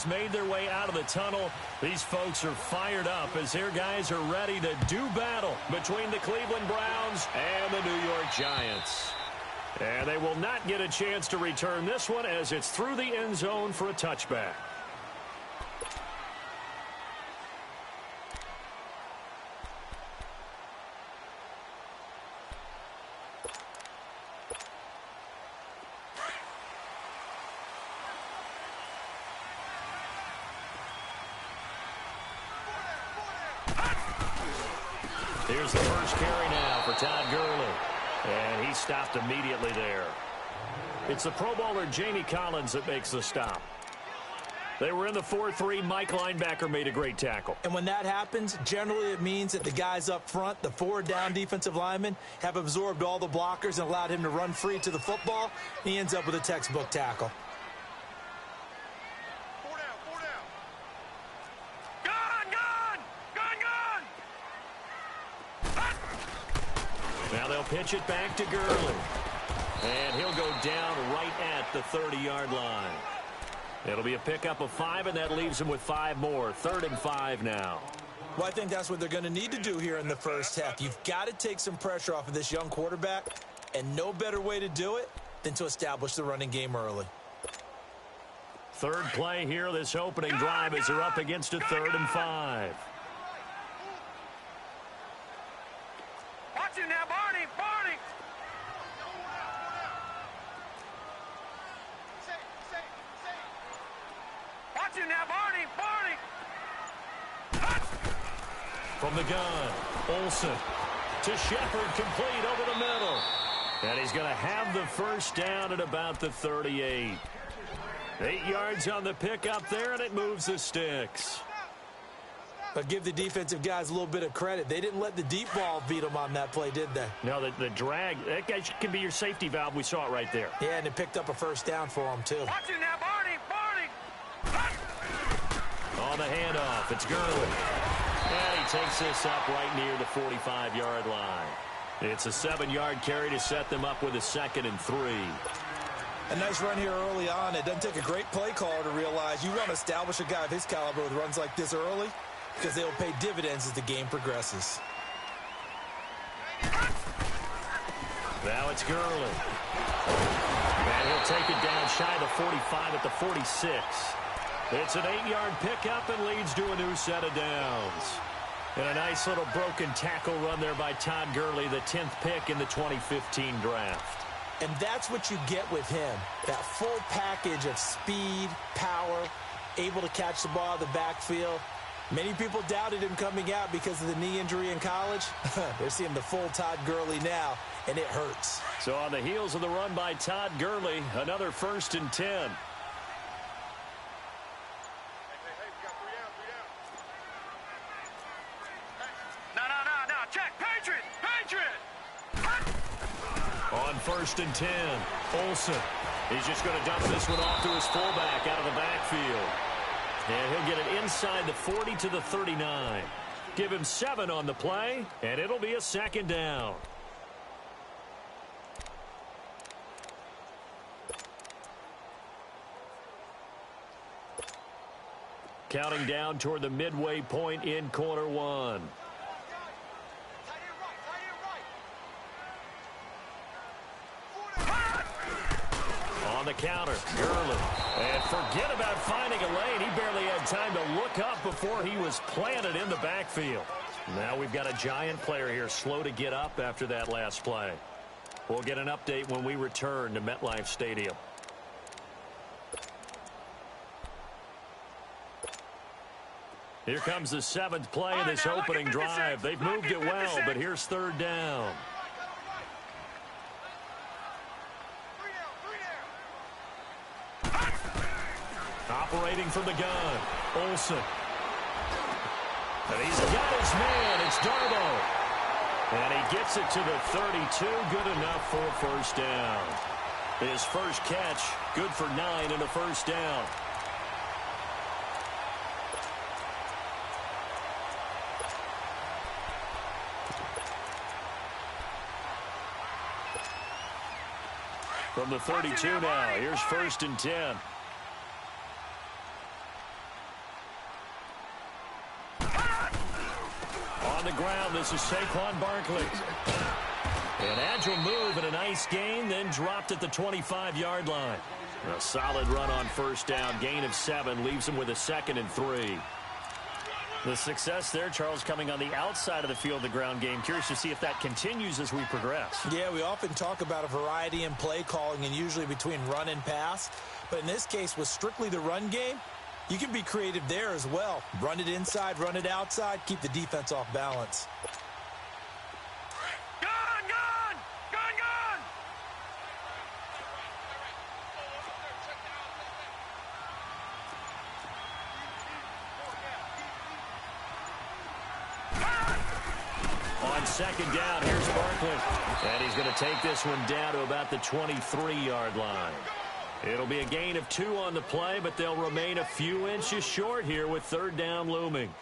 fans made their way out of the tunnel. These folks are fired up as their guys are ready to do battle between the Cleveland Browns and the New York Giants. And they will not get a chance to return this one as it's through the end zone for a touchback. Here's the first carry now for Todd Gurley. And he stopped immediately there. It's the Pro Bowler Jamie Collins that makes the stop. They were in the 4-3. Mike linebacker made a great tackle. And when that happens, generally it means that the guys up front, the forward down defensive linemen, have absorbed all the blockers and allowed him to run free to the football. He ends up with a textbook tackle. Now they'll pitch it back to Gurley. And he'll go down right at the 30-yard line. It'll be a pickup of 5, and that leaves him with 5 more. 3rd and 5 now. Well, I think that's what they're going to need to do here in the first half. You've got to take some pressure off of this young quarterback, and no better way to do it than to establish the running game early. Third play here, this opening drive, as they're up against a 3rd and 5. Watch it now, Barney! Barney! Watch it now, Barney! Barney! From the gun, Olsen to Shepard, complete over the middle. And he's going to have the first down at about the 38. 8 yards on the pickup there, and it moves the sticks. But give the defensive guys a little bit of credit. They didn't let the deep ball beat them on that play, did they? No, the drag, that guy can be your safety valve. We saw it right there. Yeah, and it picked up a first down for them, too. Watch it now, Barney! Barney! On the handoff, it's Gurley. And he takes this up right near the 45-yard line. It's a 7-yard carry to set them up with a 2nd and 3. A nice run here early on. It doesn't take a great play caller to realize you want to establish a guy of his caliber with runs like this early, because they will pay dividends as the game progresses. Now it's Gurley. And he'll take it down shy of the 45 at the 46. It's an 8-yard pickup and leads to a new set of downs. And a nice little broken tackle run there by Todd Gurley, the 10th pick in the 2015 draft. And that's what you get with him, that full package of speed, power, able to catch the ball in the backfield. Many people doubted him coming out because of the knee injury in college. They're seeing the full Todd Gurley now, and it hurts. So on the heels of the run by Todd Gurley, another 1st and 10. No, check, Patriot! On 1st and 10, Olsen. He's just going to dump this one off to his fullback out of the backfield. And he'll get it inside the 40 to the 39. Give him 7 on the play, and it'll be a 2nd down. Counting down toward the midway point in quarter 1. On the counter, Gurley. And forget about finding a lane. He barely had time to look up before he was planted in the backfield. Now we've got a Giant player here slow to get up after that last play. We'll get an update when we return to MetLife Stadium. Here comes the 7th play of this opening drive. They've moved it well, but here's 3rd down. Operating from the gun, Olsen. And he's got his man. It's Darbo. And he gets it to the 32. Good enough for a first down. His first catch, good for 9 and a first down. From the 32 now, here's 1st and 10. on the ground. This is Saquon Barkley. An agile move and a nice gain, then dropped at the 25-yard line. A solid run on first down. Gain of 7 leaves him with a 2nd and 3. The success there, Charles, coming on the outside of the field, the ground game. Curious to see if that continues as we progress. Yeah, we often talk about a variety in play calling and usually between run and pass. But in this case, with strictly the run game, you can be creative there as well. Run it inside, run it outside, keep the defense off balance. On second down, here's Barkley. And he's going to take this one down to about the 23-yard line. It'll be a gain of 2 on the play, but they'll remain a few inches short here with third down looming.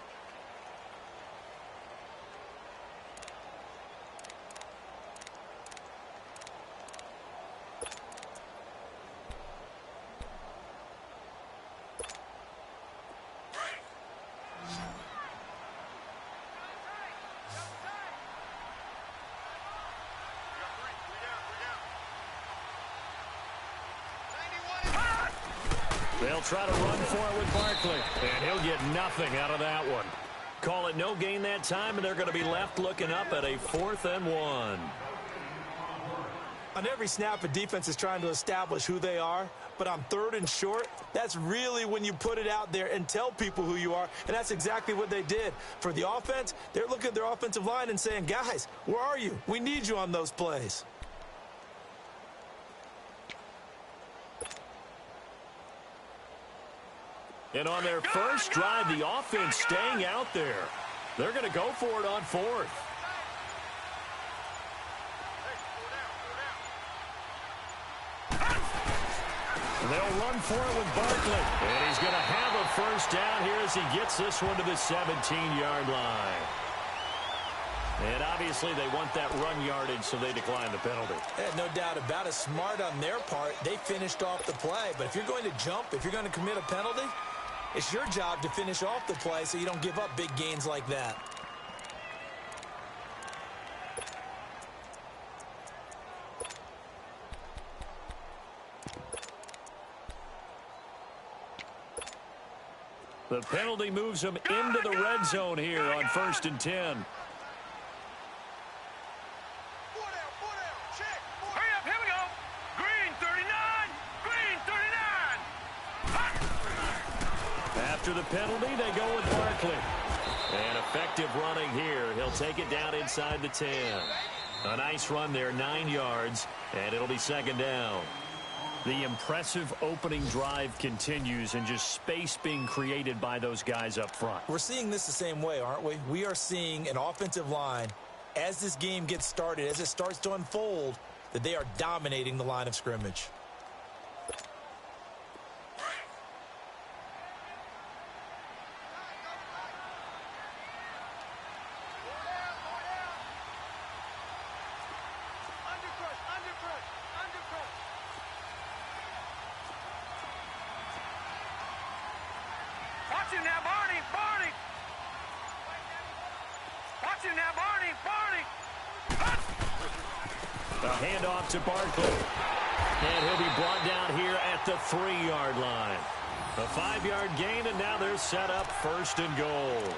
They'll try to run for it with Barkley, and he'll get nothing out of that one. Call it no gain that time, and they're going to be left looking up at a 4th and 1. On every snap, a defense is trying to establish who they are, but on 3rd and short, that's really when you put it out there and tell people who you are, and that's exactly what they did. For the offense, they're looking at their offensive line and saying, guys, where are you? We need you on those plays. And on their first drive, the offense staying out there. They're going to go for it on 4th. They'll run for it with Barkley. And he's going to have a first down here as he gets this one to the 17-yard line. And obviously they want that run yardage, so they decline the penalty. No doubt about it. Smart on their part. They finished off the play. But if you're going to jump, if you're going to commit a penalty, it's your job to finish off the play so you don't give up big gains like that. The penalty moves him into the red zone here on 1st and 10. After the penalty, they go with Barkley. And effective running here. He'll take it down inside the 10. A nice run there, 9 yards, and it'll be 2nd down. The impressive opening drive continues, and just space being created by those guys up front. We're seeing this the same way, aren't we? We are seeing an offensive line, as this game gets started, as it starts to unfold, that they are dominating the line of scrimmage. Watch him now, Barney! Barney! Watch him now, Barney! Barney! A handoff to Barkley. And he'll be brought down here at the 3-yard line. A 5-yard gain, and now they're set up 1st and goal.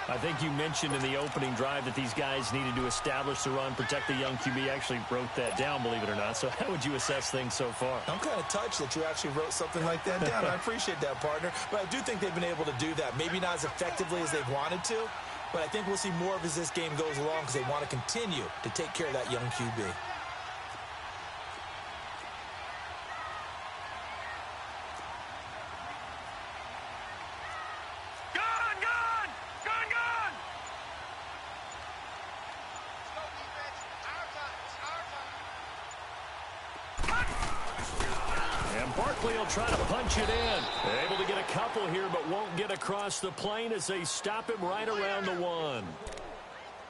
I think you mentioned in the opening drive that these guys needed to establish the run, protect the young QB. I actually wrote that down, believe it or not. So how would you assess things so far? I'm kind of touched that you actually wrote something like that down. I appreciate that, partner. But I do think they've been able to do that. Maybe not as effectively as they've wanted to, but I think we'll see more of as this game goes along because they want to continue to take care of that young QB. Barkley will try to punch it in. Able to get a couple here, but won't get across the plane as they stop him right around the 1.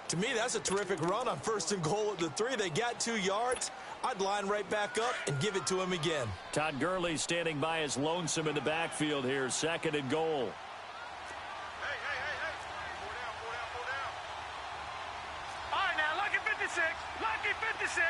To me, that's a terrific run on 1st and goal at the 3. They got 2 yards. I'd line right back up and give it to him again. Todd Gurley standing by as lonesome in the backfield here. 2nd and goal. 56. Lucky 56.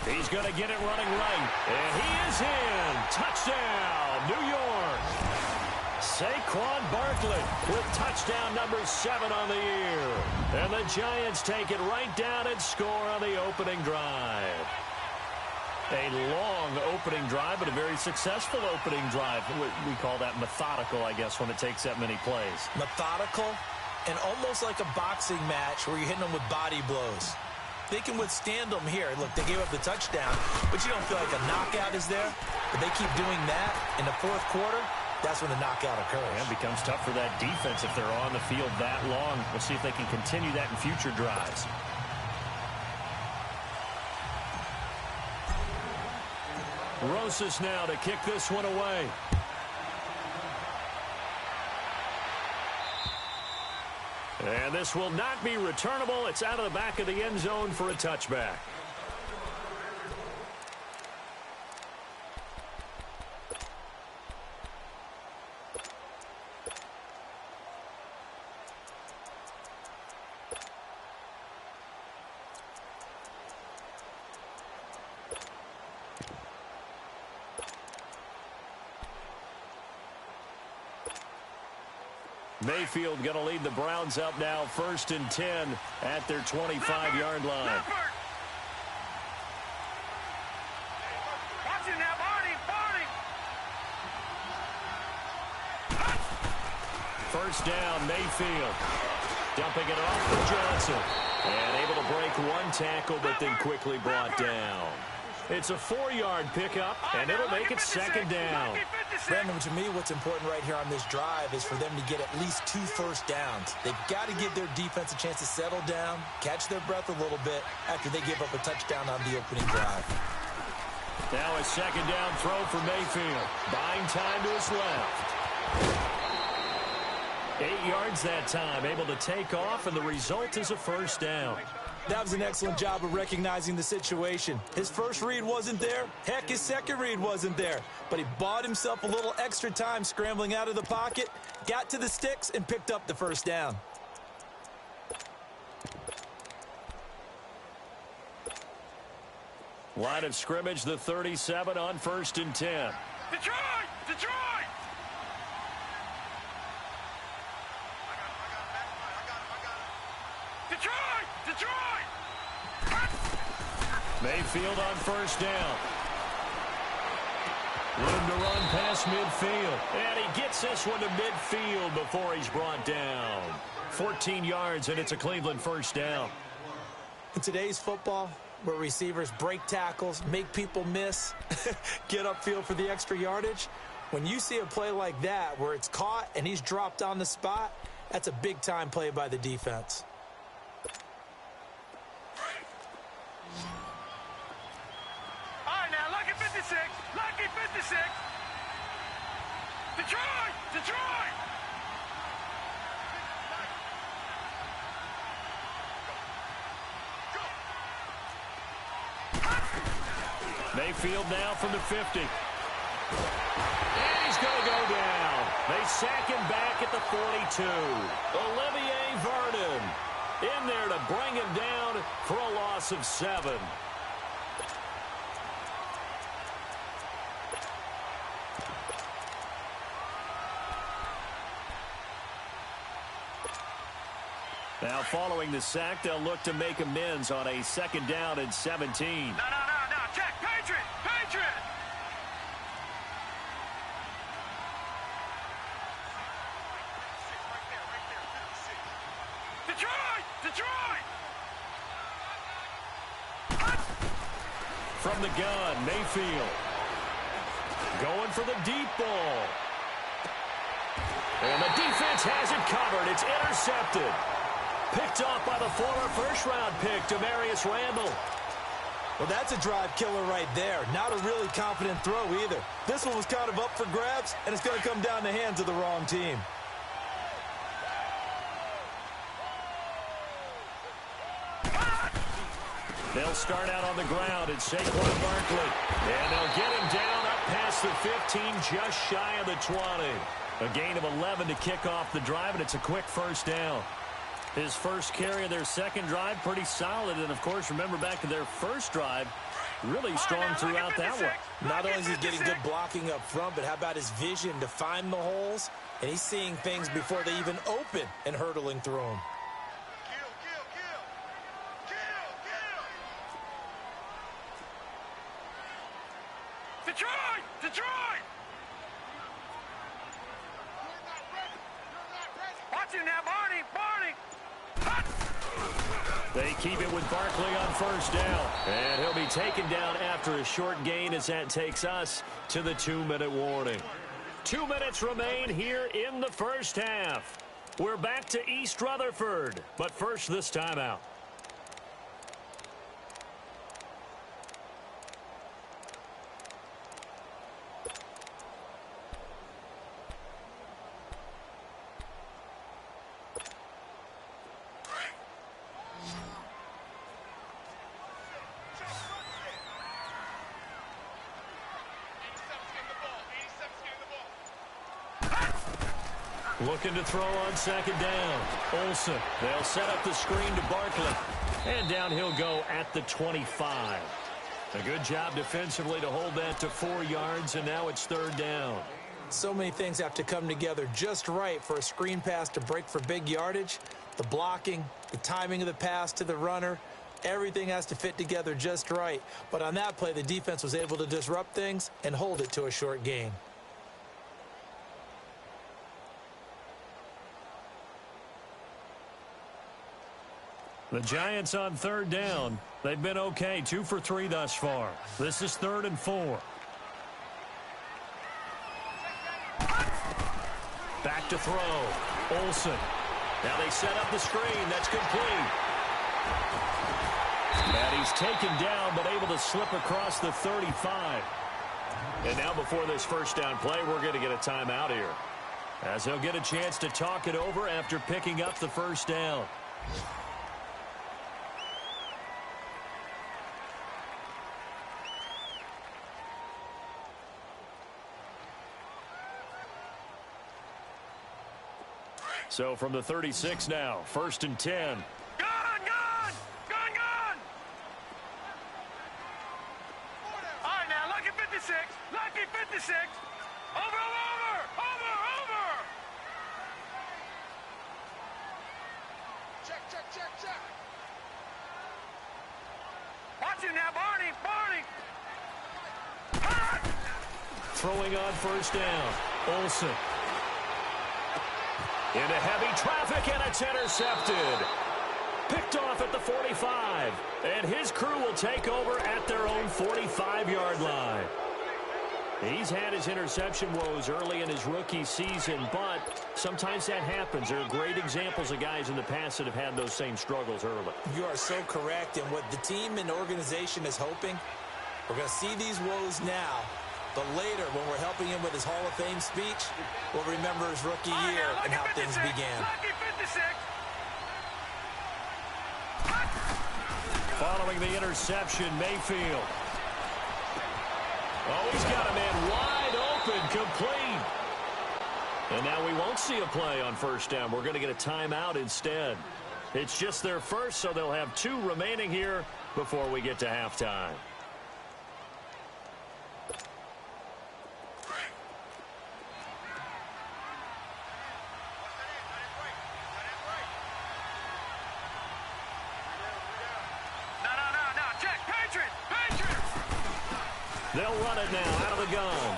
He's going to get it running right. And he is in. Touchdown, New York. Saquon Barkley with touchdown number 7 on the year. And the Giants take it right down and score on the opening drive. A long opening drive, but a very successful opening drive. We call that methodical, I guess, when it takes that many plays. Methodical and almost like a boxing match where you're hitting them with body blows. They can withstand them here. Look, they gave up the touchdown, but you don't feel like a knockout is there. But they keep doing that in the fourth quarter, that's when the knockout occurs. Yeah, it becomes tough for that defense if they're on the field that long. We'll see if they can continue that in future drives. Rosas now to kick this one away. And this will not be returnable. It's out of the back of the end zone for a touchback. Mayfield going to lead the Browns up now, 1st and 10 at their 25-yard line. Watch it now, Barney. First down, Mayfield. Dumping it off to Johnson. And able to break one tackle, but then quickly brought down. It's a 4-yard pickup, and it'll make it 2nd down. Brandon, to me, what's important right here on this drive is for them to get at least 2 first downs. They've got to give their defense a chance to settle down, catch their breath a little bit after they give up a touchdown on the opening drive. Now a 2nd down throw for Mayfield. Buying time to his left. 8 yards that time, able to take off, and the result is a 1st down. That was an excellent job of recognizing the situation. His first read wasn't there. Heck, his second read wasn't there. But he bought himself a little extra time scrambling out of the pocket, got to the sticks, and picked up the 1st down. Line of scrimmage, the 37 on 1st and 10. Detroit! Mayfield on 1st down. Room to run past midfield. And he gets this one to midfield before he's brought down. 14 yards, and it's a Cleveland 1st down. In today's football, where receivers break tackles, make people miss, get upfield for the extra yardage, when you see a play like that where it's caught and he's dropped on the spot, that's a big-time play by the defense. Lucky 56. Detroit! Mayfield now from the 50. And he's going to go down. They sack him back at the 42. Olivier Vernon in there to bring him down for a loss of 7. Now, following the sack, they'll look to make amends on a 2nd down and 17. No. Check. Patriot. Detroit. From the gun, Mayfield. Going for the deep ball. And the defense has it covered. It's intercepted. Picked off by the former first-round pick, Demarius Randall. Well, that's a drive killer right there. Not a really confident throw either. This one was kind of up for grabs, and it's going to come down the hands of the wrong team. They'll start out on the ground. It's Saquon Barkley. And they'll get him down up past the 15, just shy of the 20. A gain of 11 to kick off the drive, and it's a quick first down. His first carry of their second drive, pretty solid. And, of course, remember back to their first drive, really strong throughout that one. Not only is he getting good blocking up front, but how about his vision to find the holes? And he's seeing things before they even open and hurdling through them. Detroit! Detroit! Watch him now, Barney! Barney! They keep it with Barkley on first down. And he'll be taken down after a short gain as that takes us to the 2-minute warning. 2 minutes remain here in the first half. We're back to East Rutherford, but first this timeout. Looking to throw on second down. Olsen. They'll set up the screen to Barkley. And down he'll go at the 25. A good job defensively to hold that to 4 yards, and now it's third down. So many things have to come together just right for a screen pass to break for big yardage. The blocking, the timing of the pass to the runner, everything has to fit together just right. But on that play, the defense was able to disrupt things and hold it to a short gain. The Giants on third down. They've been okay, 2 for 3 thus far. This is 3rd and 4. Back to throw. Olsen. Now they set up the screen. That's complete. And he's taken down, but able to slip across the 35. And now before this first down play, we're going to get a timeout here, as he'll get a chance to talk it over after picking up the first down. So from the 36 now, 1st and 10. Gone! Gone! Gone! Gone! All right, now, lucky 56. Lucky 56. Over, over, over, over! Check, check, check, check. Watch him now, Barney! Barney! Ah! Throwing on first down. Olsen. Into heavy traffic, and it's intercepted. Picked off at the 45. And his crew will take over at their own 45-yard line. He's had his interception woes early in his rookie season, but sometimes that happens. There are great examples of guys in the past that have had those same struggles early. You are so correct. And what the team and organization is hoping, we're going to see these woes now. But later, when we're helping him with his Hall of Fame speech, we'll remember his rookie year and how things began. Following the interception, Mayfield. Oh, he's got a man wide open, complete. And now we won't see a play on first down. We're going to get a timeout instead. It's just their first, so they'll have 2 remaining here before we get to halftime. They'll run it now out of the gun.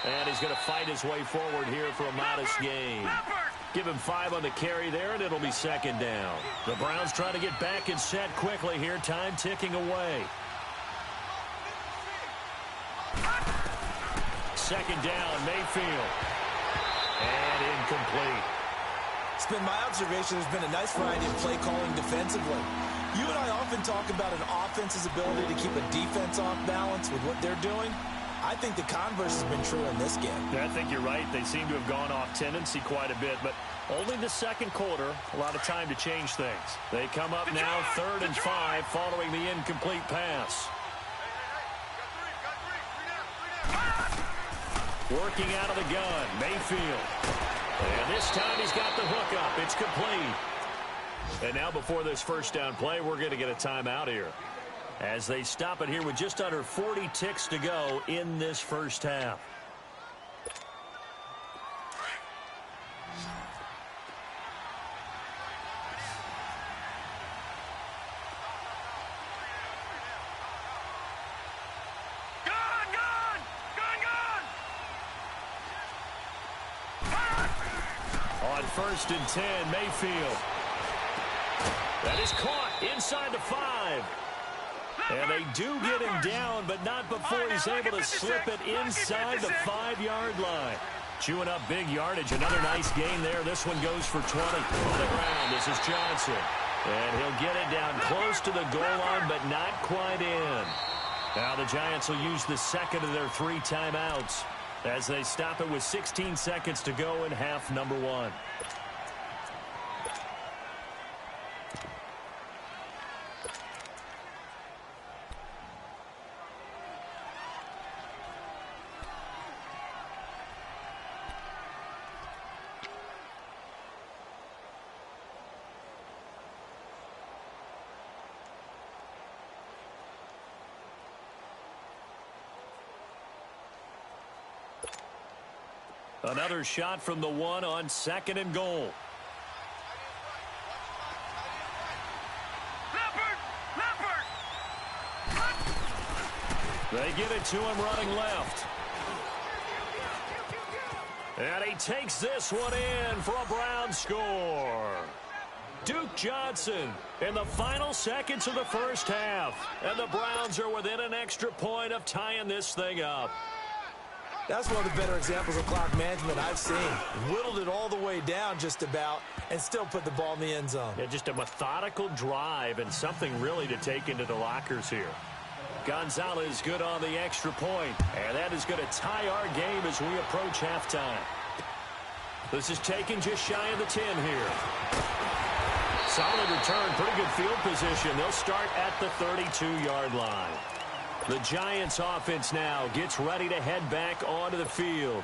And he's going to fight his way forward here for a modest gain. Give him 5 on the carry there, and it'll be second down. The Browns trying to get back and set quickly here. Time ticking away. Second down, Mayfield. And incomplete. It's been my observation there's been a nice variety of play calling defensively. You and I often talk about an offense's ability to keep a defense off balance with what they're doing. I think the converse has been true in this game. I think you're right. They seem to have gone off tendency quite a bit, but only the second quarter, a lot of time to change things. They come up now 3rd and 5 following the incomplete pass. Working out of the gun, Mayfield. And this time he's got the hook up. It's complete. And now before this first down play, we're going to get a timeout here, as they stop it here with just under 40 ticks to go in this first half. On 1st and 10, Mayfield. That is caught inside the 5. And they do get him down, but not before he's able to slip it inside the 5-yard line. Chewing up big yardage. Another nice gain there. This one goes for 20. On the ground, this is Johnson. And he'll get it down close to the goal line, but not quite in. Now the Giants will use the second of their 3 timeouts as they stop it with 16 seconds to go in half number 1. Another shot from the 1 on 2nd and goal. They give it to him running left. And he takes this one in for a Brown score. Duke Johnson in the final seconds of the first half. And the Browns are within an extra point of tying this thing up. That's one of the better examples of clock management I've seen. Whittled it all the way down just about and still put the ball in the end zone. Yeah, just a methodical drive and something really to take into the lockers here. Gonzalez good on the extra point, and that is going to tie our game as we approach halftime. This is taken just shy of the 10 here. Solid return, pretty good field position. They'll start at the 32-yard line. The Giants offense now gets ready to head back onto the field.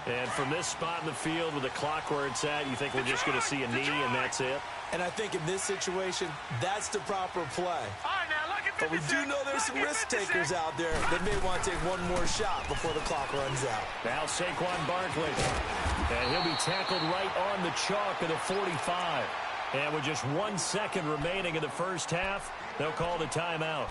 And from this spot in the field with the clock where it's at, you think we're just going to see a knee and that's it? And I think in this situation, that's the proper play. But we do know there's some risk takers out there that may want to take one more shot before the clock runs out. Now Saquon Barkley. And he'll be tackled right on the chalk of the 45. And with just 1 second remaining in the first half, they'll call the timeout.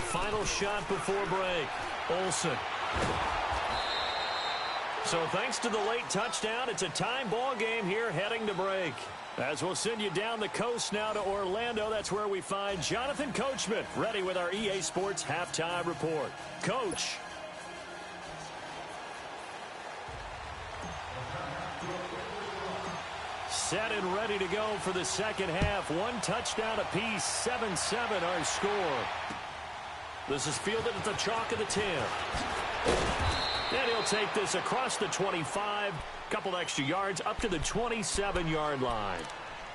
Final shot before break. Olsen. So thanks to the late touchdown, it's a time ball game here heading to break. As we'll send you down the coast now to Orlando, that's where we find Jonathan Coachman ready with our EA Sports halftime report. Coach. Set and ready to go for the second half. 1 touchdown apiece, 7-7 our score. This is fielded at the chalk of the 10. And he'll take this across the 25, couple extra yards up to the 27-yard line.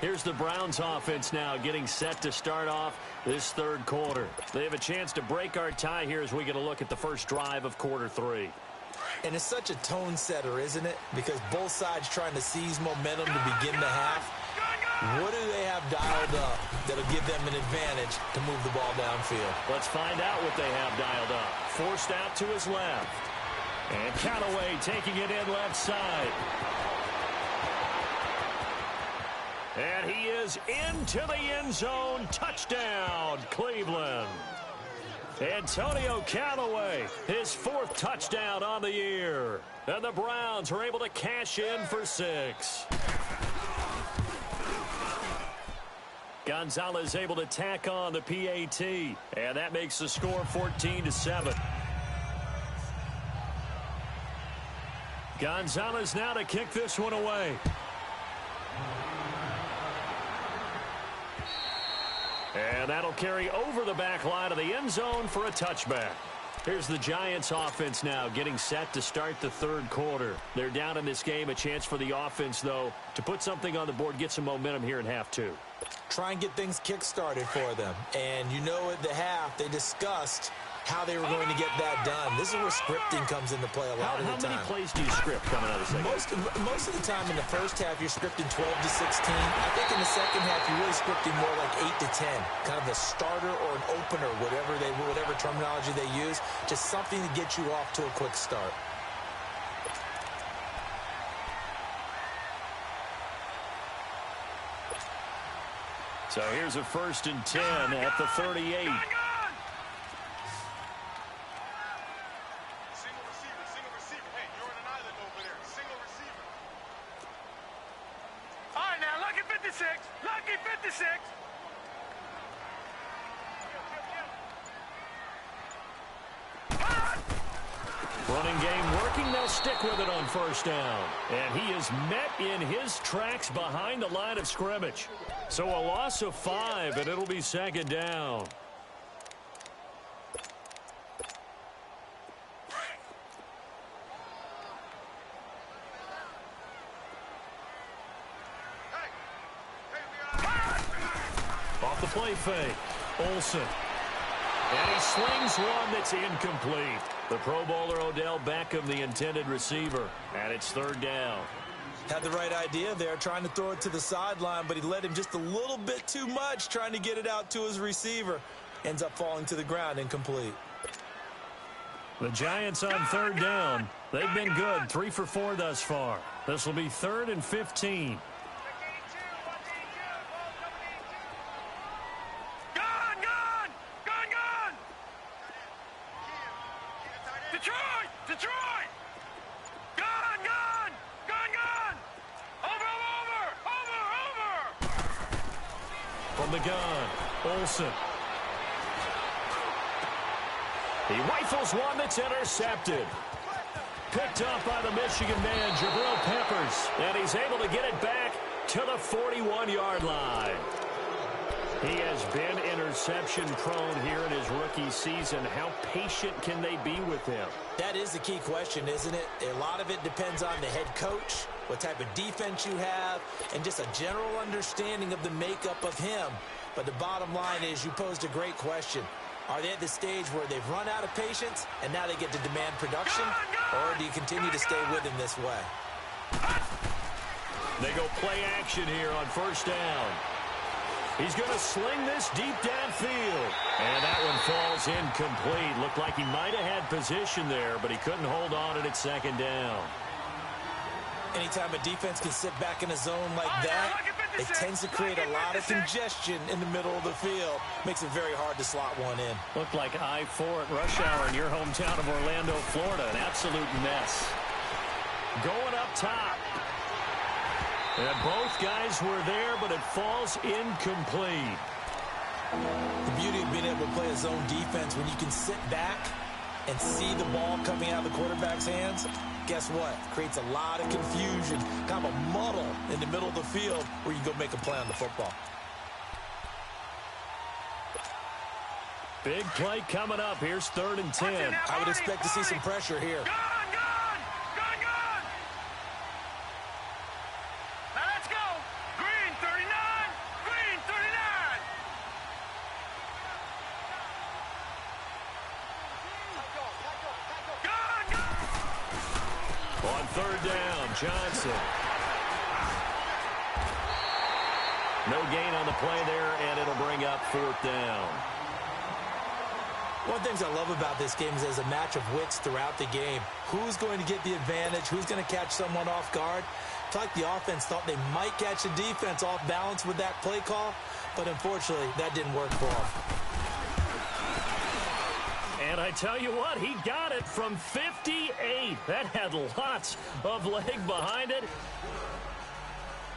Here's the Browns offense now getting set to start off this third quarter. They have a chance to break our tie here as we get a look at the first drive of quarter 3. And it's such a tone setter, isn't it? Because both sides trying to seize momentum to begin the half. What do they have dialed up that'll give them an advantage to move the ball downfield? Let's find out what they have dialed up. Forced out to his left. And Callaway taking it in left side. And he is into the end zone. Touchdown, Cleveland. Antonio Callaway, his 4th touchdown on the year. And the Browns are able to cash in for 6. Gonzalez able to tack on the PAT, and that makes the score 14-7. Gonzalez now to kick this one away. And that'll carry over the back line of the end zone for a touchback. Here's the Giants offense now getting set to start the third quarter. They're down in this game. A chance for the offense, though, to put something on the board, get some momentum here in half two. Try and get things kick-started for them. And you know at the half, they discussed how they were going to get that done. This is where scripting comes into play a lot of the time. How many plays do you script coming out of the second? Most of the time in the first half, you're scripting 12 to 16. I think in the second half, you're really scripting more like 8 to 10. Kind of a starter or an opener, whatever terminology they use. Just something to get you off to a quick start. So here's a 1st and 10 at the 38. Lucky 56. Running game working. They'll stick with it on 1st down. And he is met in his tracks behind the line of scrimmage. So a loss of 5, and it'll be 2nd down. Off the play fake, Olsen. And he slings one that's incomplete. The Pro Bowler Odell Beckham, the intended receiver. And it's 3rd down. Had the right idea there, trying to throw it to the sideline, but he led him just a little bit too much, trying to get it out to his receiver. Ends up falling to the ground, incomplete. The Giants on 3rd down. They've been good, 3 for 4 thus far. This will be 3rd and 15. Detroit! Gone! Over! From the gun, Olsen. He rifles one that's intercepted. Picked up by the Michigan man, Jabril Peppers. And he's able to get it back to the 41-yard line. He has been interception-prone here in his rookie season. How patient can they be with him? That is the key question, isn't it? A lot of it depends on the head coach, what type of defense you have, and just a general understanding of the makeup of him. But the bottom line is you posed a great question. Are they at the stage where they've run out of patience and now they get to demand production? Or do you continue to stay with him this way? They go play action here on 1st down. He's going to sling this deep downfield. And that one falls incomplete. Looked like he might have had position there, but he couldn't hold on and it's 2nd down. Anytime a defense can sit back in a zone like that, it tends to create a lot of congestion in the middle of the field. Makes it very hard to slot one in. Looked like I-4 at rush hour in your hometown of Orlando, Florida. An absolute mess. Going up top. And both guys were there, but it falls incomplete. The beauty of being able to play a zone defense when you can sit back and see the ball coming out of the quarterback's hands, guess what? Creates a lot of confusion, kind of a muddle in the middle of the field where you can go make a play on the football. Big play coming up. Here's 3rd and 10. I would expect to see some pressure here. On 3rd down, Johnson. No gain on the play there, and it'll bring up 4th down. One of the things I love about this game is there's a match of wits throughout the game. Who's going to get the advantage? Who's going to catch someone off guard? I feel like the offense thought they might catch the defense off balance with that play call, but unfortunately, that didn't work for them. And I tell you what, he got it from 58. That had lots of leg behind it.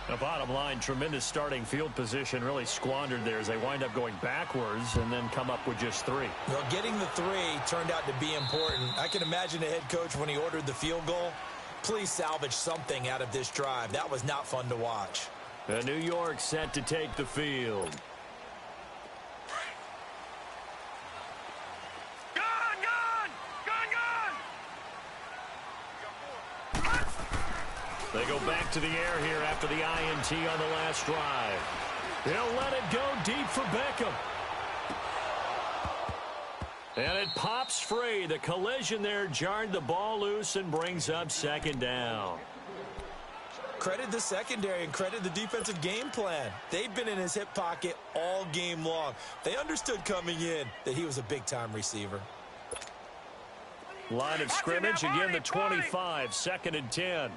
The bottom line, tremendous starting field position, really squandered there as they wind up going backwards and then come up with just 3. Well, getting the 3 turned out to be important. I can imagine the head coach when he ordered the field goal. Please salvage something out of this drive. That was not fun to watch. The New York set to take the field. go back to the air here after the INT on the last drive. He'll let it go deep for Beckham. And it pops free. The collision there jarred the ball loose and brings up second down. Credit the secondary and credit the defensive game plan. They've been in his hip pocket all game long. They understood coming in that he was a big-time receiver. Line of scrimmage, again the 25, 2nd and 10.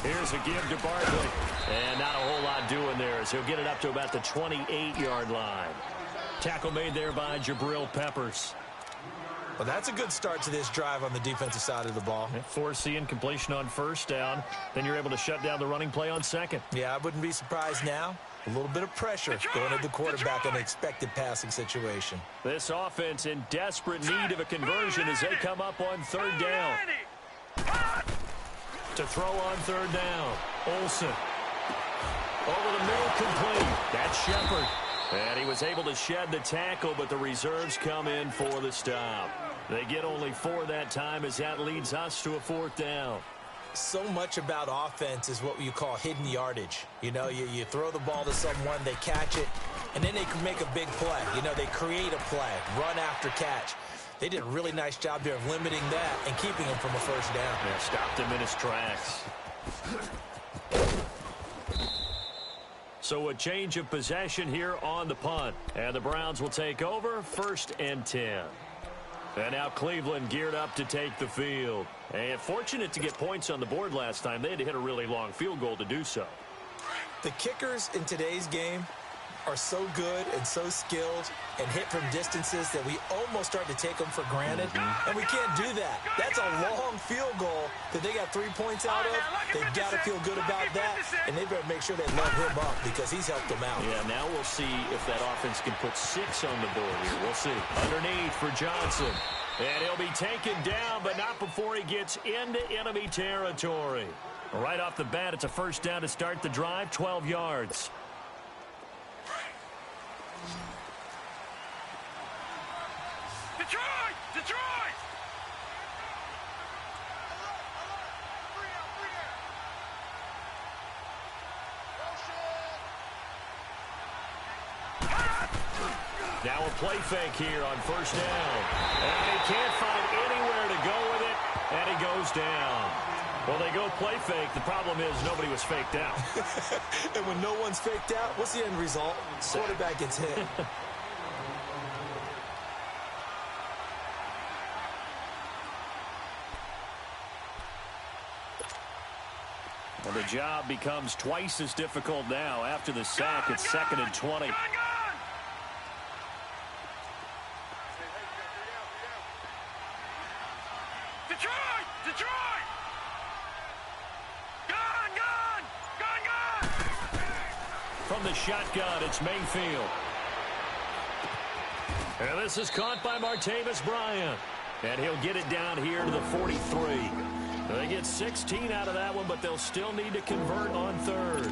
Here's a give to Barkley. And not a whole lot doing there as he'll get it up to about the 28-yard line. Tackle made there by Jabril Peppers. Well, that's a good start to this drive on the defensive side of the ball. Force incompletion on first down. Then you're able to shut down the running play on second. Yeah, I wouldn't be surprised now. A little bit of pressure going to the quarterback in an expected passing situation. This offense in desperate need of a conversion as they come up on third down. To throw on third down. Olsen. Over the middle, complete. That's Shepard. And he was able to shed the tackle, but the reserves come in for the stop. They get only 4 that time as that leads us to a 4th down. So much about offense is what you call hidden yardage. You know, you throw the ball to someone, they catch it, and then they can make a big play. You know, they create a play, run after catch. They did a really nice job there of limiting that and keeping him from a first down. Yeah, stopped him in his tracks. So a change of possession here on the punt. And the Browns will take over, 1st and 10. And now Cleveland geared up to take the field. And fortunate to get points on the board last time. They had to hit a really long field goal to do so. The kickers in today's game are so good and so skilled and hit from distances that we almost start to take them for granted. And we can't do that. That's a long field goal that they got 3 points out of. They've got to feel good about that, and they better make sure they let him up because he's helped them out. Yeah, now we'll see if that offense can put 6 on the board here. We'll see. Underneath for Johnson. And he'll be taken down, but not before he gets into enemy territory. Right off the bat, it's a first down to start the drive, 12 yards. Detroit! Detroit! Now a play fake here on first down. And he can't find anywhere to go with it, and he goes down. Well, they go play fake. The problem is nobody was faked out. And when no one's faked out, what's the end result? Quarterback gets hit. Well, the job becomes twice as difficult now after the sack. It's 2nd and 20. Detroit! Detroit! Gone! From the shotgun, it's Mayfield. And this is caught by Martavis Bryant. And he'll get it down here to the 43. They get 16 out of that one, but they'll still need to convert on third.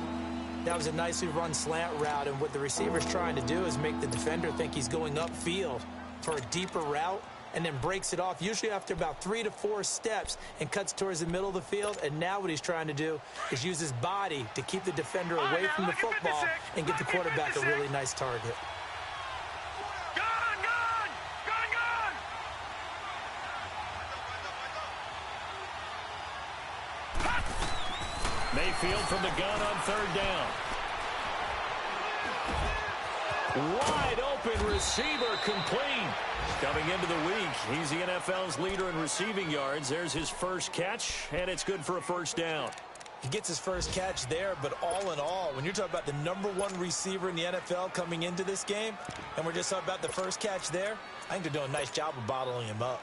That was a nicely run slant route, and what the receiver's trying to do is make the defender think he's going upfield for a deeper route and then breaks it off, usually after about 3 to 4 steps, and cuts towards the middle of the field. And now what he's trying to do is use his body to keep the defender away from the football and give the quarterback a really nice target. Mayfield from the gun on third down. Wide open receiver, complete. Coming into the week, he's the NFL's leader in receiving yards. There's his first catch, and it's good for a first down. He gets his first catch there, but all in all, when you're talking about the #1 receiver in the NFL coming into this game, and we're just talking about the first catch there, I think they're doing a nice job of bottling him up.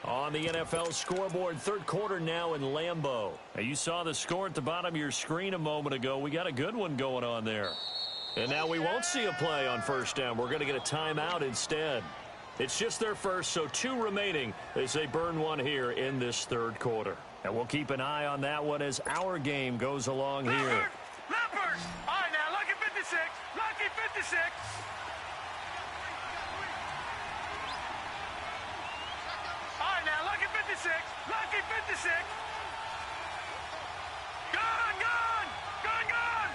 On the NFL scoreboard, third quarter now in Lambeau. Now, you saw the score at the bottom of your screen a moment ago. We got a good one going on there. And now we won't see a play on first down. We're going to get a timeout instead. It's just their first, so 2 remaining as they burn one here in this third quarter. And we'll keep an eye on that one as our game goes along here. Leopard! All right, now, lucky 56. Lucky 56. 56. Lucky 56. Gone, gone. Gone, gone.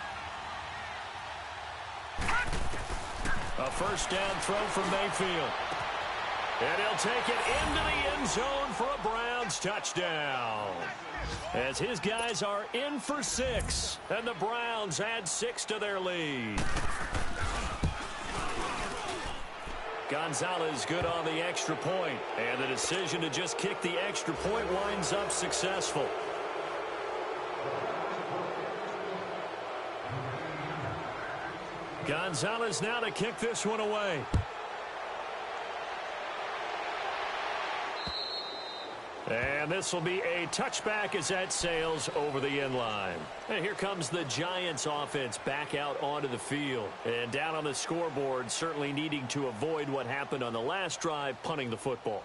A first down throw from Mayfield. And he'll take it into the end zone for a Browns touchdown. As his guys are in for 6, and the Browns add 6 to their lead. Gonzalez good on the extra point, and the decision to just kick the extra point winds up successful. Gonzalez now to kick this one away. And this will be a touchback as that sails over the end line. And here comes the Giants offense back out onto the field. And down on the scoreboard, certainly needing to avoid what happened on the last drive, punting the football.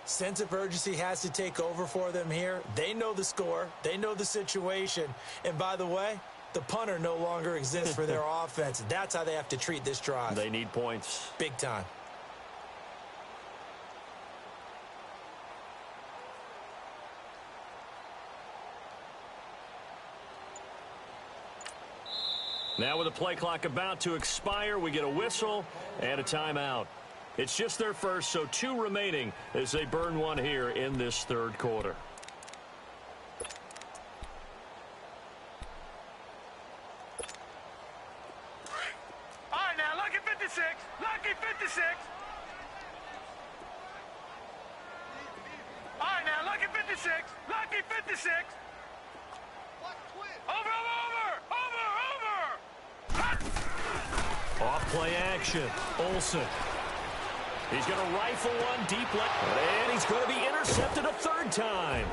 Sense of urgency has to take over for them here. They know the score. They know the situation. And by the way, the punter no longer exists for their offense. That's how they have to treat this drive. They need points. Big time. Now with the play clock about to expire, we get a whistle and a timeout. It's just their first, so 2 remaining as they burn one here in this third quarter. All right, now, lucky 56. Lucky 56. All right, now, lucky 56. Lucky 56. Over. Off play action. Olsen. He's going to rifle one deep left. And he's going to be intercepted a third time.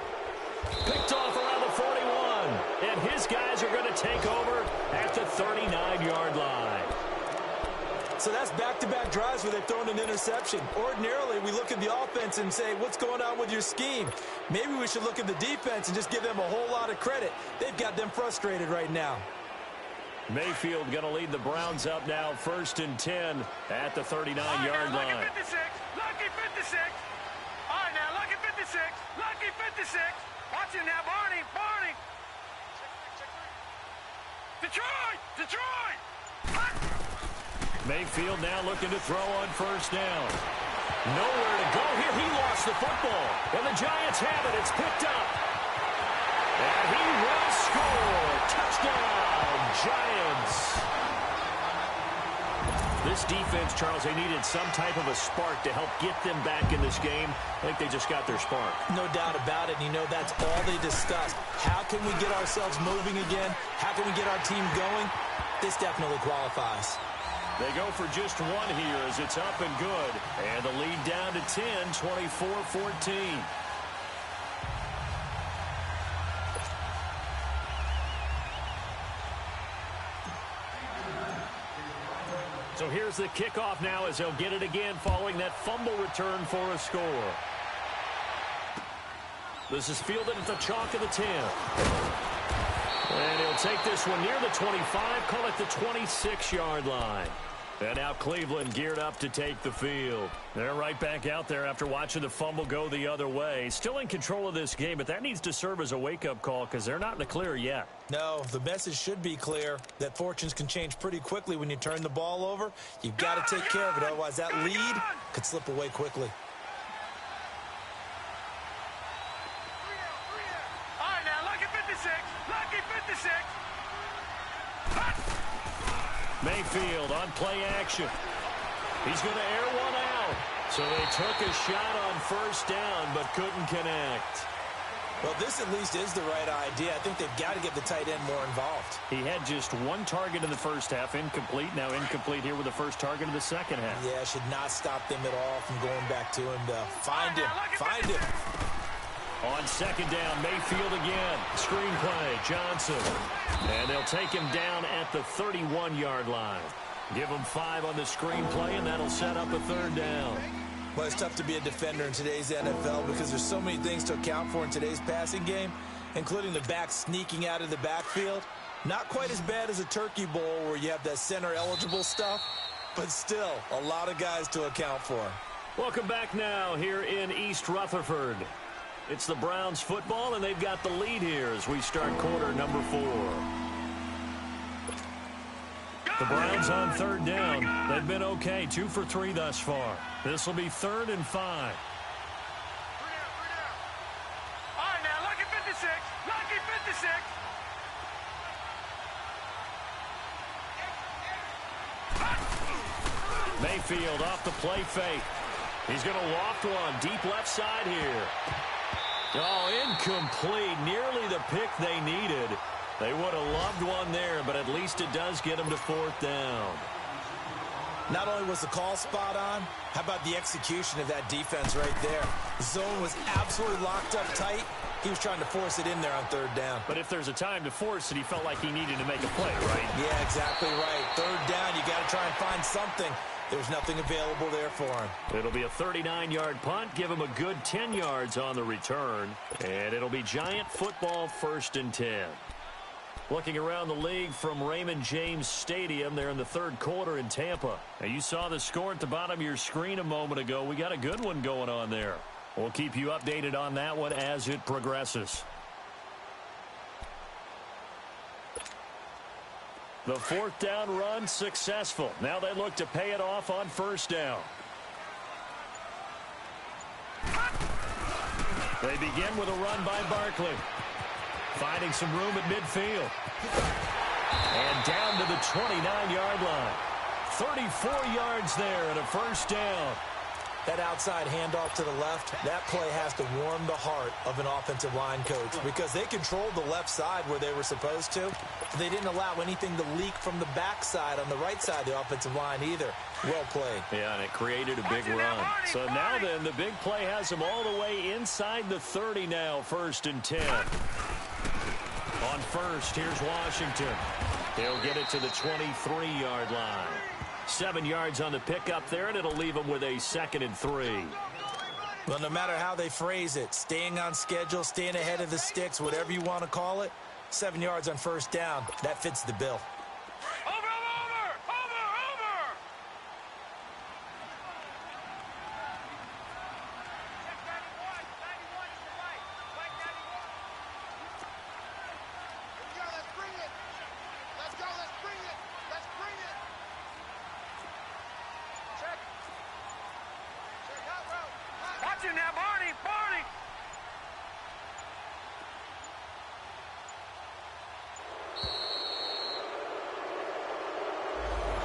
Picked off around the 41. And his guys are going to take over at the 39-yard line. So that's back-to-back drives where they've thrown an interception. Ordinarily, we look at the offense and say, what's going on with your scheme? Maybe we should look at the defense and just give them a whole lot of credit. They've got them frustrated right now. Mayfield going to lead the Browns up now, 1st and 10 at the 39-yard line. Lucky 56. Lucky 56. All right, now, lucky 56. Lucky 56. Watch him now, Barney. Detroit. Mayfield now looking to throw on first down. Nowhere to go here. He lost the football. And the Giants have it. It's picked up. And he will score. Touchdown, Giants. This defense, Charles, they needed some type of a spark to help get them back in this game. I think they just got their spark. No doubt about it. And you know, that's all they discussed. How can we get ourselves moving again? How can we get our team going? This definitely qualifies. They go for just one here as it's up and good. And the lead down to 10, 24-14. So here's the kickoff now as they'll get it again following that fumble return for a score. This is fielded at the chalk of the 10. And he'll take this one near the 25, call it the 26-yard line. And now Cleveland geared up to take the field. They're right back out there after watching the fumble go the other way. Still in control of this game, but that needs to serve as a wake-up call because they're not in the clear yet. No, the message should be clear that fortunes can change pretty quickly when you turn the ball over. You've got to take care of it, otherwise that lead could slip away quickly. All right, now, lucky 56. Lucky 56. Mayfield on play action. He's going to air one out. So they took a shot on first down but couldn't connect. Well, this at least is the right idea. I think they've got to get the tight end more involved. He had just one target in the first half, incomplete. Now incomplete here with the first target of the second half. Yeah, should not stop them at all from going back to him to find him. Find him. On second down, Mayfield again. Screen play, Johnson. And they'll take him down at the 31-yard line. Give him 5 on the screen play, and that'll set up a third down. Well, it's tough to be a defender in today's NFL because there's so many things to account for in today's passing game, including the back sneaking out of the backfield. Not quite as bad as a turkey bowl where you have that center-eligible stuff, but still a lot of guys to account for. Welcome back now here in East Rutherford. It's the Browns football, and they've got the lead here as we start quarter number 4. The Browns on third down. They've been okay, 2 for 3 thus far. This will be 3rd and 5. All right, now, lucky 56. Lucky 56. Mayfield off the play fake. He's going to loft one deep left side here. Oh, incomplete. Nearly the pick they needed. They would have loved one there, but at least it does get them to 4th down. Not only was the call spot on, how about the execution of that defense right there? The zone was absolutely locked up tight. He was trying to force it in there on 3rd down. But if there's a time to force it, he felt like he needed to make a play, right? Yeah, exactly right. 3rd down, you got to try and find something. There's nothing available there for him. It'll be a 39-yard punt. Give him a good 10 yards on the return. And it'll be Giant football 1st and 10. Looking around the league from Raymond James Stadium, they're in the 3rd quarter in Tampa. Now, you saw the score at the bottom of your screen a moment ago. We got a good one going on there. We'll keep you updated on that one as it progresses. The 4th down run successful. Now they look to pay it off on 1st down. They begin with a run by Barkley. Finding some room at midfield. And down to the 29-yard line. 34 yards there and a 1st down. That outside handoff to the left, that play has to warm the heart of an offensive line coach because they controlled the left side where they were supposed to. They didn't allow anything to leak from the backside on the right side of the offensive line either. Well played. Yeah, and it created a big run. So now then, the big play has them all the way inside the 30 now, 1st and 10. On 1st, here's Washington. He'll get it to the 23-yard line. 7 yards on the pickup there, and it'll leave them with a 2nd and 3. Well, no matter how they phrase it, staying on schedule, staying ahead of the sticks, whatever you want to call it, 7 yards on 1st down, that fits the bill.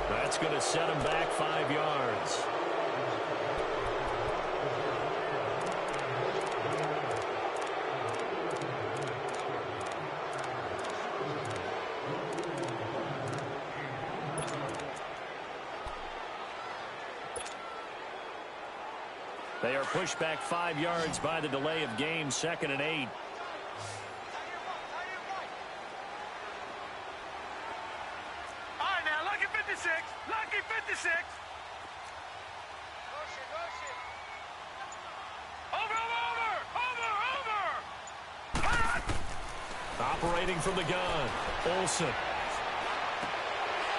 That's going to set him back 5 yards. They are pushed back 5 yards by the delay of game, 2nd and 8. Lucky 56. Over. Operating from the gun, Olsen.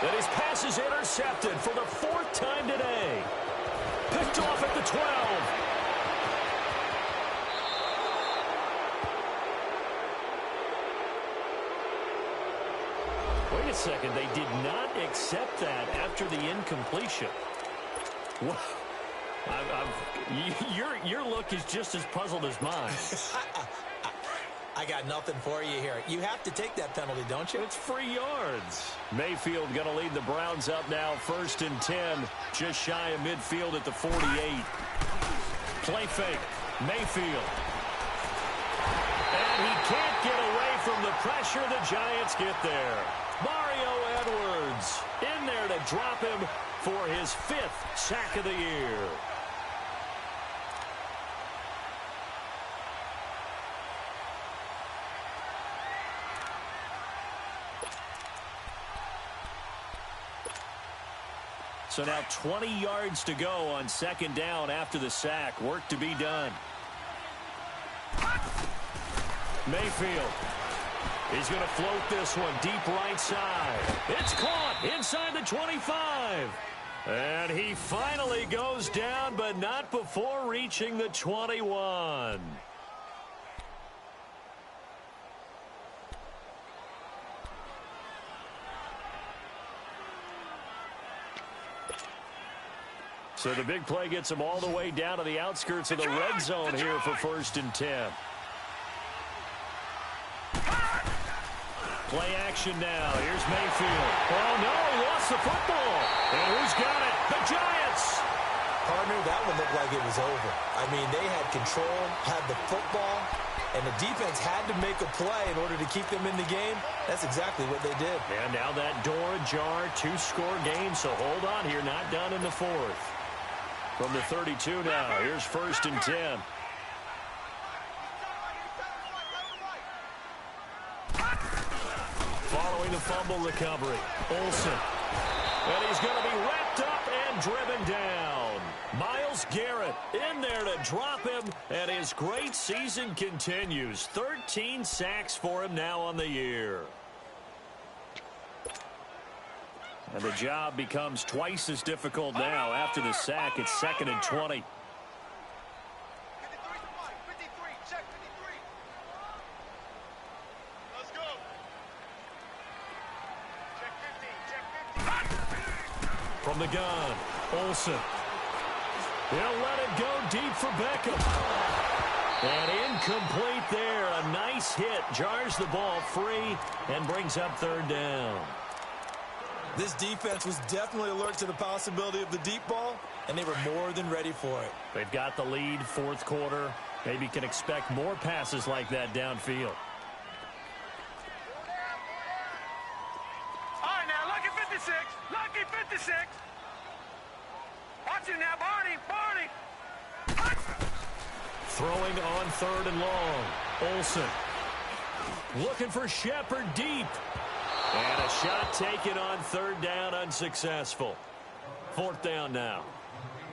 And his pass is intercepted for the 4th time today. Picked off at the 12. Wait a second, they did not accept that after the incompletion. What? Your look is just as puzzled as mine. I got nothing for you here. You have to take that penalty, don't you? It's free yards. Mayfield going to lead the Browns up now, 1st and 10, just shy of midfield at the 48. Play fake, Mayfield. And he can't get away from the pressure. The Giants get there. Mario Edwards in there to drop him for his 5th sack of the year. So now 20 yards to go on 2nd down after the sack. Work to be done. Mayfield. He's going to float this one deep right side. It's caught inside the 25. And he finally goes down, but not before reaching the 21. So the big play gets them all the way down to the outskirts of the red zone here for 1st and 10. Play action now. Here's Mayfield. Oh, no, he lost the football. And who's got it? The Giants. Partner, that one looked like it was over. I mean, they had control, had the football, and the defense had to make a play in order to keep them in the game. That's exactly what they did. And now that door ajar, 2-score game, so hold on here, not done in the 4th. From the 32 now, here's 1st and 10. Following the fumble recovery, Olsen. And he's going to be wrapped up and driven down. Myles Garrett in there to drop him, and his great season continues. 13 sacks for him now on the year. And the job becomes twice as difficult now. After the sack, it's 2nd and 20. From the gun, Olsen. He'll let it go deep for Beckham. And incomplete there. A nice hit. Jars the ball free and brings up 3rd down. This defense was definitely alert to the possibility of the deep ball, and they were more than ready for it. They've got the lead, 4th quarter. Maybe can expect more passes like that downfield. All right, now, lucky 56. Lucky 56. Watch it now, Barney. Barney. Throwing on 3rd and long. Olsen. Looking for Shepard deep. And a shot taken on 3rd down, unsuccessful. 4th down now.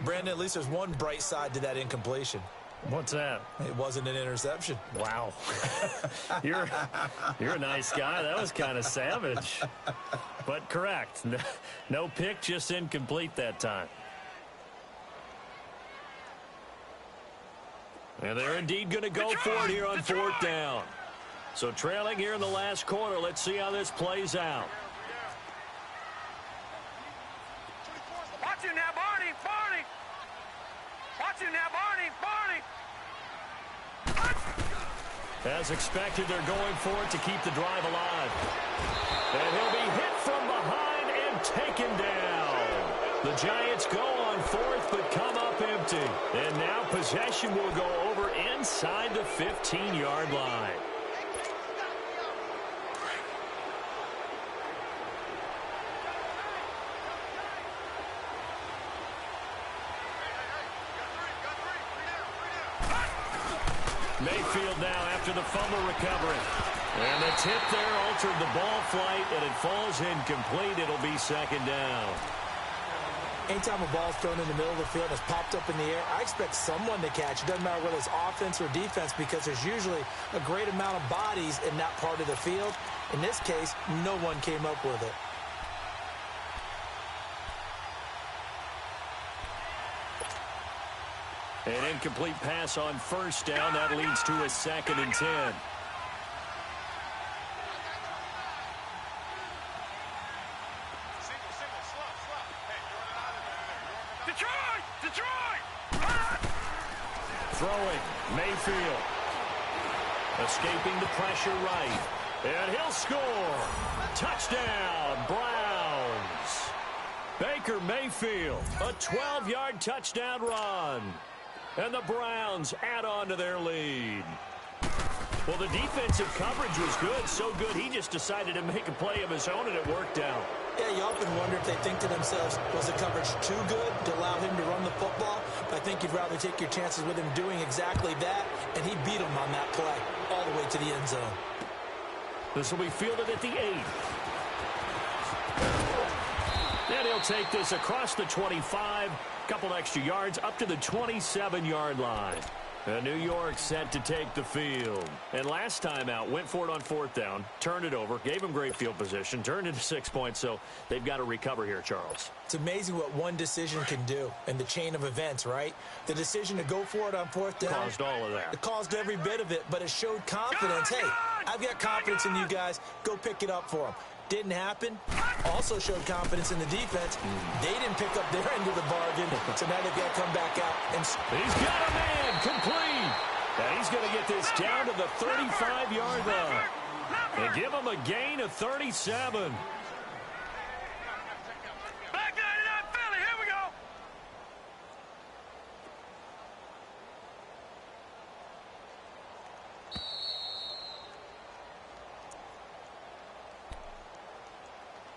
Brandon, at least there's one bright side to that incompletion. What's that? It wasn't an interception. Wow. You're a nice guy. That was kind of savage. But correct. No pick, just incomplete that time. And they're indeed going to go for it here on 4th down. So trailing here in the last quarter. Let's see how this plays out. Watch it now, Barney. Barney. Watch it now, Barney. Barney. As expected, they're going for it to keep the drive alive. And he'll be hit from behind and taken down. The Giants go on 4th, but come up empty. And now possession will go over inside the 15-yard line. Mayfield now after the fumble recovery. And the tip there altered the ball flight, and it falls incomplete. It'll be 2nd down. Anytime a ball's thrown in the middle of the field and it's popped up in the air, I expect someone to catch. It doesn't matter whether it's offense or defense, because there's usually a great amount of bodies in that part of the field. In this case, no one came up with it. An incomplete pass on 1st down. That leads to a 2nd and 10. Throwing, Mayfield. Escaping the pressure right. And he'll score. Touchdown, Browns. Baker Mayfield, a 12-yard touchdown run. And the Browns add on to their lead. Well, the defensive coverage was good, so good he just decided to make a play of his own, and it worked out. Yeah, you often wonder if they think to themselves, was the coverage too good to allow him to run the football? But I think you'd rather take your chances with him doing exactly that, and he beat him on that play all the way to the end zone. This will be fielded at the 8. And he'll take this across the 25, couple extra yards up to the 27-yard line. New York set to take the field. And last time out, went for it on 4th down, turned it over, gave them great field position, turned into 6 points, so they've got to recover here, Charles. It's amazing what one decision can do in the chain of events, right? The decision to go for it on 4th down caused all of that. It caused every bit of it, but it showed confidence. Hey, I've got confidence in you guys. Go pick it up for them. Didn't happen. Also showed confidence in the defense. They didn't pick up their end of the bargain, so now they've got to come back out. And he's got a man complete. And he's going to get this down to the 35-yard line and give him a gain of 37. Back 99 Philly, here we go.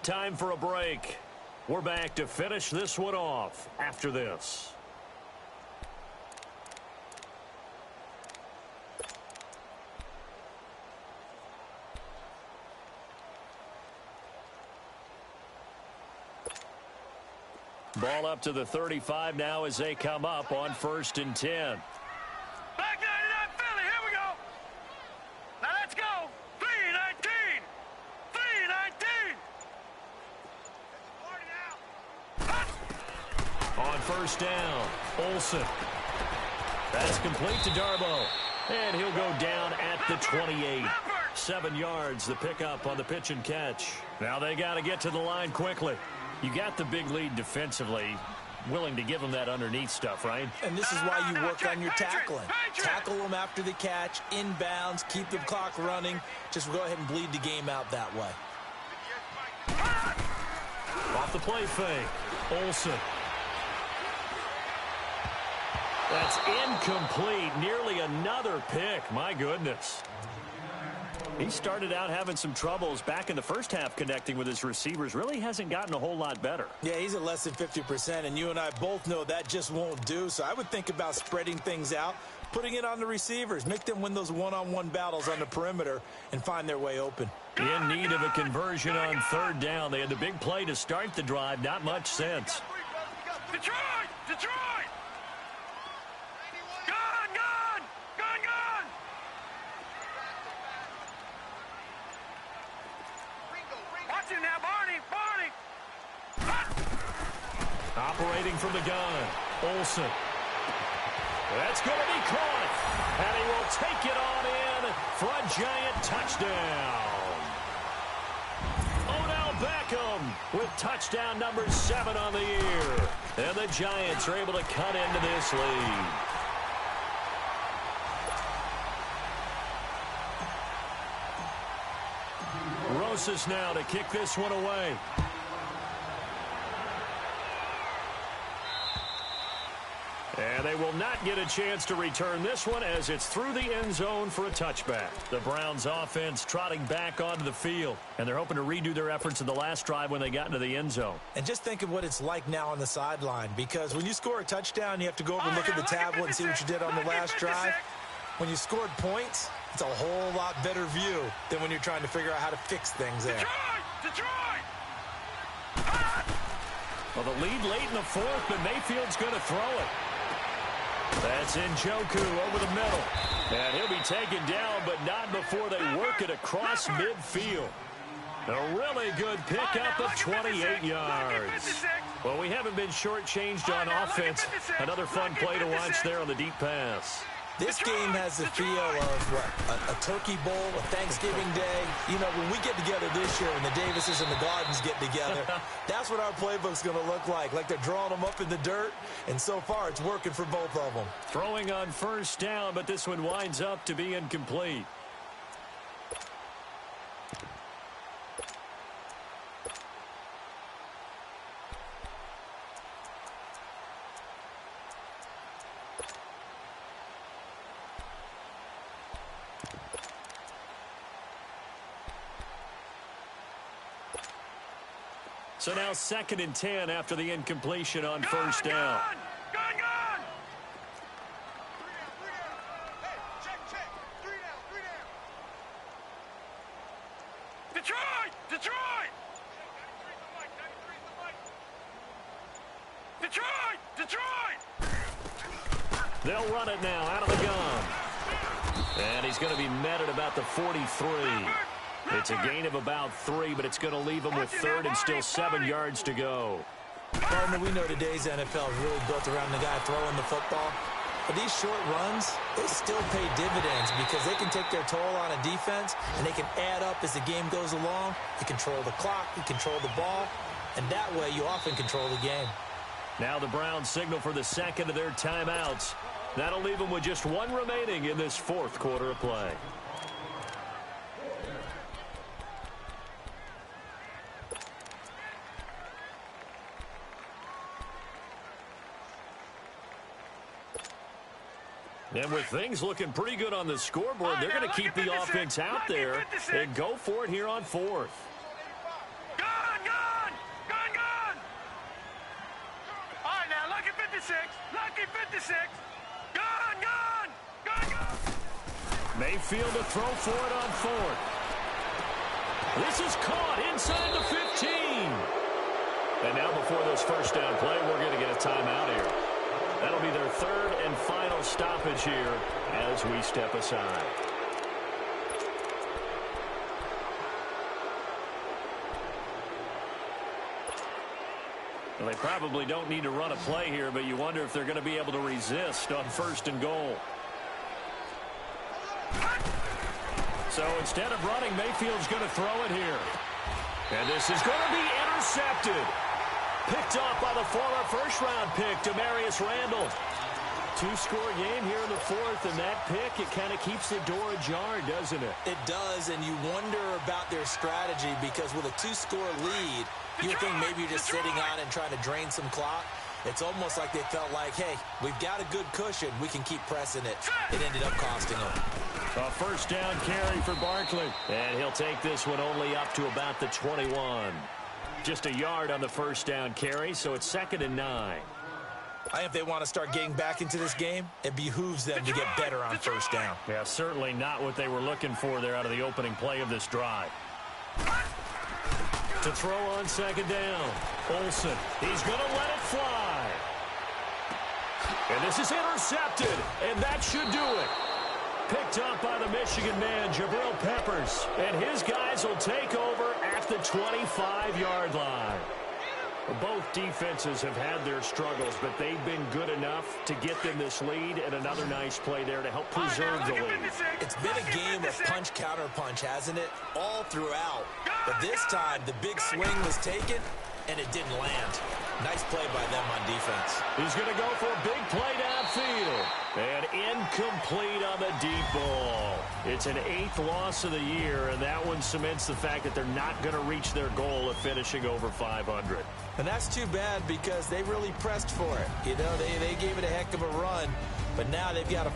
Time for a break. We're back to finish this one off after this. Ball up to the 35 now as they come up on 1st and 10. Back 99 Philly, here we go. Now let's go. 3-19. 3-19. On 1st down, Olsen. That's complete to Darbo. And he'll go down at the 28. 7 yards, the pickup on the pitch and catch. Now they got to get to the line quickly. You got the big lead defensively. Willing to give them that underneath stuff, right? And this is why you work on your tackling. Tackle them after the catch, inbounds, keep the clock running. Just go ahead and bleed the game out that way. Off the play fake, Olsen. That's incomplete. Nearly another pick. My goodness. He started out having some troubles back in the first half connecting with his receivers. Really hasn't gotten a whole lot better. Yeah, he's at less than 50%, and you and I both know that just won't do. So I would think about spreading things out, putting it on the receivers, make them win those one-on-one battles on the perimeter and find their way open. In need of a conversion on 3rd down. They had the big play to start the drive. Not much sense. Detroit! Detroit! Gone! Gone! Gone! Gone! Watch him now, Barney! Barney! Operating from the gun, Olsen. That's going to be caught. And he will take it on in for a giant touchdown. Odell Beckham with touchdown number 7 on the year. And the Giants are able to cut into this lead. Rosas now to kick this one away. And they will not get a chance to return this one as it's through the end zone for a touchback. The Browns offense trotting back onto the field. And they're hoping to redo their efforts in the last drive when they got into the end zone. And just think of what it's like now on the sideline, because when you score a touchdown, you have to go over and look at the tablet and see what you did on the last drive. When you scored points, it's a whole lot better view than when you're trying to figure out how to fix things there. Detroit! Well, the lead late in the 4th, but Mayfield's going to throw it. That's Njoku over the middle. And he'll be taken down, but not before they work it across midfield. A really good pickup of 28 yards. Well, we haven't been shortchanged on offense. Another fun play to watch there on the deep pass. This game has the feel of, what, a Turkey Bowl, a Thanksgiving Day. You know, when we get together this year and the Davises and the Gardens get together, that's what our playbook's going to look like they're drawing them up in the dirt, and so far it's working for both of them. Throwing on 1st down, but this one winds up to be incomplete. So now 2nd and 10 after the incompletion on 1st down. Gone! Detroit! Detroit! Detroit! Detroit! They'll run it now out of the gun. And he's going to be met at about the 43. It's a gain of about 3, but it's going to leave him with 3rd and still 7 yards to go. Partner, we know today's NFL is really built around the guy throwing the football. But these short runs, they still pay dividends because they can take their toll on a defense, and they can add up as the game goes along. You control the clock, you control the ball, and that way you often control the game. Now the Browns signal for the second of their timeouts. That'll leave them with just one remaining in this fourth quarter of play. And with things looking pretty good on the scoreboard, they're going to keep the offense out there and go for it here on fourth. Gone! All right, now, lucky 56. Lucky 56. Gone! Mayfield to throw for it on fourth. This is caught inside the 15. And now before this first down play, we're going to get a timeout here. That'll be their third and final stoppage here as we step aside. Well, they probably don't need to run a play here, but you wonder if they're going to be able to resist on first and goal. So instead of running, Mayfield's going to throw it here. And this is going to be intercepted. Picked off by the former first-round pick, Demarius Randall. Two-score game here in the fourth, and that pick, it kind of keeps the door ajar, doesn't it? It does, and you wonder about their strategy because with a two-score lead, you think maybe you're just sitting on and trying to drain some clock. It's almost like they felt like, hey, we've got a good cushion. We can keep pressing it. It ended up costing them. A first down carry for Barkley. And he'll take this one only up to about the 21. Just a yard on the first down carry, so it's 2nd and 9. I think if they want to start getting back into this game, it behooves them to get better on first down. Yeah, certainly not what they were looking for there out of the opening play of this drive. To throw on 2nd down, Olsen. He's going to let it fly. And this is intercepted, and that should do it. Picked up by the Michigan man, Jabril Peppers. And his guys will take over at the 25-yard line. Both defenses have had their struggles, but they've been good enough to get them this lead, and another nice play there to help preserve the lead. It's been a game of punch-counter-punch, hasn't it? All throughout. But this time, the big swing was taken, and it didn't land. Nice play by them on defense. He's going to go for a big play downfield. And incomplete on the deep ball. It's an 8th loss of the year, and that one cements the fact that they're not going to reach their goal of finishing over 500. And that's too bad because they really pressed for it. You know, they gave it a heck of a run, but now they've got to